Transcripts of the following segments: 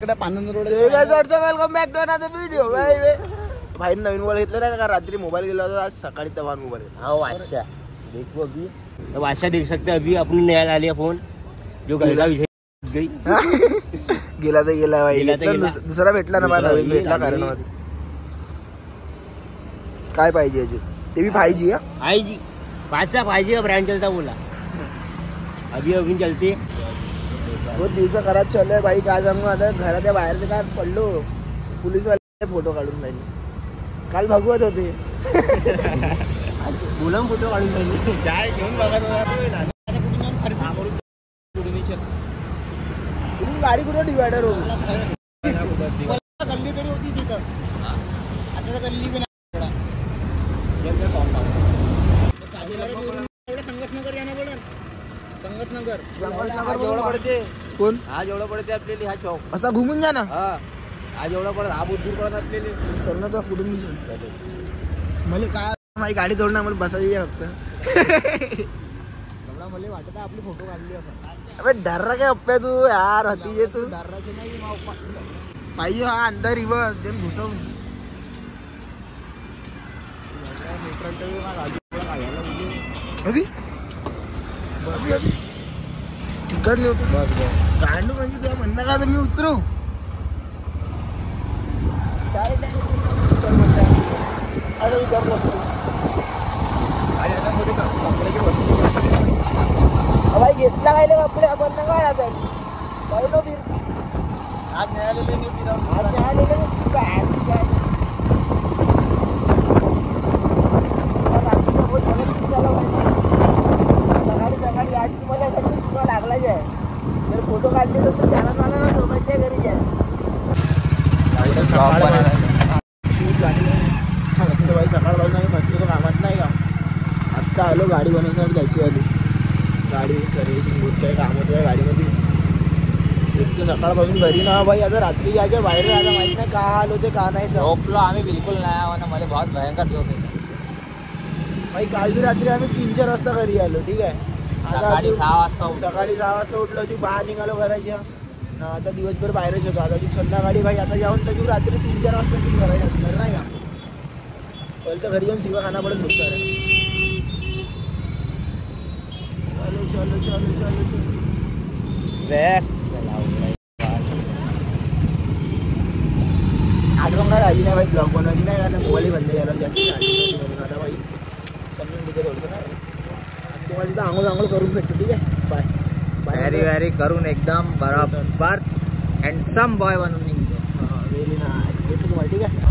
Welcome back to another video. भाई नवीन mobile घेतला नाही का? रात्री मोबाईल गेला होता, आज सकाळी तवा मोबाईल. हाँ वाशा देखो अभी, वाशा देख सकते हैं. अभी अपनी नया ला लिया फोन जो गई गेला तर गेला भाई. दुसरा भेटला ना मला, नवीन भेटला कारण काय पाहिजे अजून? ते भी 5G है. 5G 5G का ब्रांड चलता बोला. अभी चलते बहुत दिवस खराब चालू आहे भाई. काय सांगू आता, घराच्या बाहेर काय पडलो, पोलीस वाले फोटो काढून राहिले. काल भगवत होते बोला फोटो काढून राहिले. चाय घेऊन बघा गाडी कुठे डिवायडर होती गल्ली तरी होती तिथं. आता तर गल्ली बी नाही. संगसनगर याना बोला. संगसनगर जेवढा पडते कोण? हा जेवढा पडते आपल्याला हा चौक असा घुमून जा ना. हा जेवढा पडत हा बुद्धी पडत असलेली. चल ना तर कुठून मी मला काय माझी गाडी तोडणार, मला बसायची फक्त. मला वाटत आपली फोटो काढली आपण. अबे डर्रा काय अप्प्या तू यार, हतीजे तू डर्राचे नाही पाहिजे. हा अंदर रिवर्स देन घुसव. अभी तिकडले होतो गांडू म्हणजे तुला म्हणणं का मी उतरू. भाई घेतला काय कपडे आपण ना काय आज मिळालेले सकाळी आज तुम्हाला सुद्धा लागलाच आहे. जर फोटो काढले तर चॅनल मला ना दोघांच्या घरी जाय. भाई सकाळपासून आम्ही फसलो कामात नाही का. आत्ता आलो गाडी बनवण्यासाठी जायची आली. गाडी सर्व्हिसिंग होत आहे, काम होत आहे गाडीमध्ये. एक तर सकाळपासून घरी ना भाई. आता रात्री यायच्या बाहेर आता माहिती नाही का हाल होते का नाही. झोपलो आम्ही बिलकुल नाही आवा ना. मला बहुत भयंकर झोप येते भाई. काल बी रात्री आम्ही 3-4 वाजता घरी आलो. ठीक आहे. सकाळी 6 वाजता उठलो. अजून बाहेर निघालो घराच्या ना. आता दिवसभर बाहेरच होतो. आता अजून संध्याकाळी भाई आता जाऊन तर रात्री 3-4 वाजता तुम्ही घराच्या असणार नाही का. पहिले तर घरी जाऊन शिवा खाना पडत नुकसान आहे. चलो आठवण काय राहिली नाही भाई. ब्लॉग बनवायची नाही कारण मोबाईल बंद झाला जास्त. आता भाई समजून तिथे थोडं ना. तुम्हाला तिथं आंघोळ करून भेटतो. ठीक आहे. बाय. व्हेरी करून एकदम बरोबर हँडसम बॉय बनवून निघतो. हां व्हेरी नाईस. भेटतो तुम्हाला. ठीक आहे.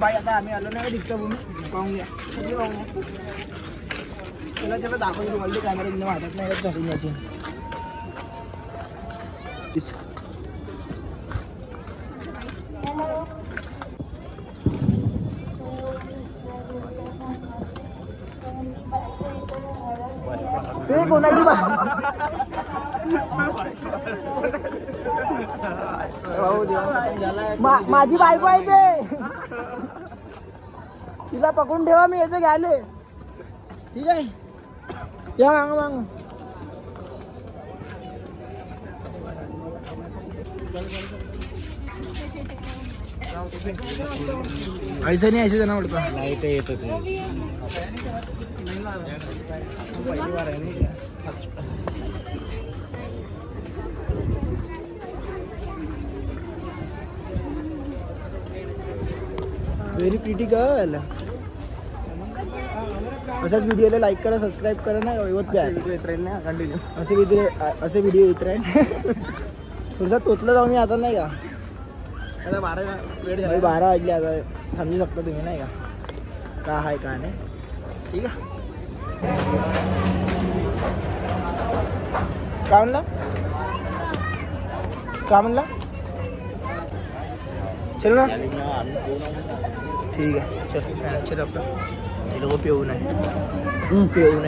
भाई आता आम्ही आलो नाही दीक्षाभूमी. पाहून घ्या तुला सगळं दाखवतो तुम्हाला. कॅमेरा वाटत नाही धरून यायचे. ते कोणाची भाजी माझी बायको आहे ते. तिला पकडून ठेवा, मी याचं घ्यायले. ठीक आहे, या मागं मागं. ऐसा नाही, ऐसे जाना पड़ता. लाईट येत होते. Very pretty girl. असाच व्हिडिओला लाईक करा, सबस्क्राईब करा ना. कंटिन्यू असे व्हिडिओ येत राहील. थोडंसं तोतलं जाऊ मी आता, नाही का. 12 वाजले आता, समजू शकता तुम्ही, नाही का आहे का नाही. ठीक आहे, का म्हणला चल ना. ठीक आहे, चल आपलं. हे लोक पिऊ नाही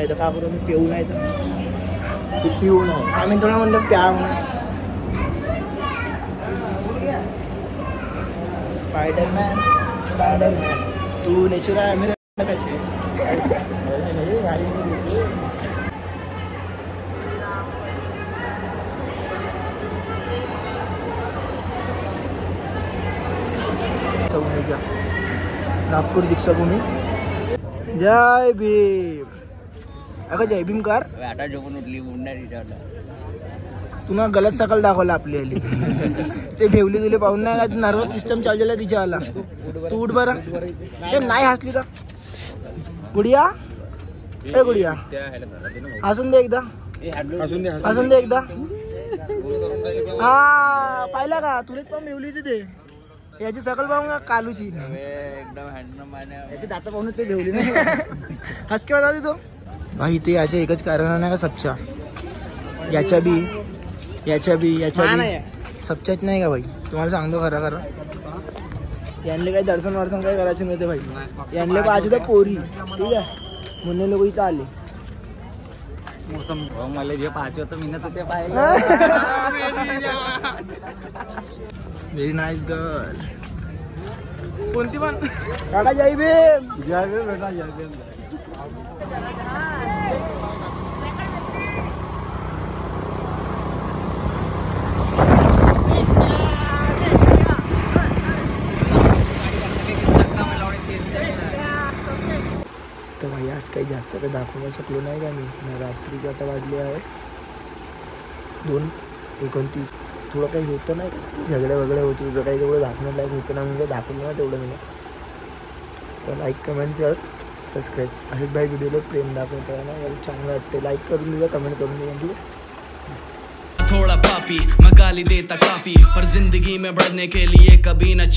तर का बरं. मी पिऊ नाही तर पिऊ नाही. आम्ही थोडं म्हणलं प्या म्हणून. स्पायडरमॅन तू नेचर आहे. मेरे नागपूर दीक्षाभूमी. जय भीम. अगं जय भीम कर. आता झोपून उठली, तू ना गलत सकल दाखवला आपली आली. ते भेवली तुले पाहून नाही का, नर्वस सिस्टम चालू झाला तिच्या आला. तू उठ बरं. ते नाही हसली का गुडिया. ए गुडिया, हसून दे एकदा, हसून दे एकदा. हा पाहिला का, तुलेच पण भेवली तिथे. याची सकल पाहून का कालूची एकदम. याची दात पाहून ते भेवली नाही. हसके बता तो भाई. ते याच्या एकच कारण नाही का, सच्चा. याच्या बी सच्चाच नाही का भाई. तुम्हाला सांगतो खरं. यांना काही दर्शन वर्शन काही करायचे नव्हते भाई. यांना पाहिजे तर पोरी. ठीक आहे, म्हणून लोक इथं आले. मला जे पाहिजे होतं मी ना ते पाहिलं. Very nice girl. कोणती पण काका. जय भीम. जय भीम बेटा, जय भीम. तर भाई आज काही जास्त काही दाखवू शकलो नाही का मी. रात्रीचे आता वाजले आहे 2:29. थोडं काही होतं नाही का, झगडे वगैरे होते. तुझं काही तेवढं दाखवणं लायक होतं ना, म्हणजे दाखवलं ना तेवढं मी. तर लाईक कमेंट शेअर सबस्क्राईब असेच भाई व्हिडिओला प्रेम दाखवत आहे ना. मला चांगलं वाटते. लाईक करून दिलं, कमेंट करून दिलं. ठीक आहे. थोड़ा पापी मैं गाली देता काफी, पर जिंदगी में बढ़ने के लिए कभी न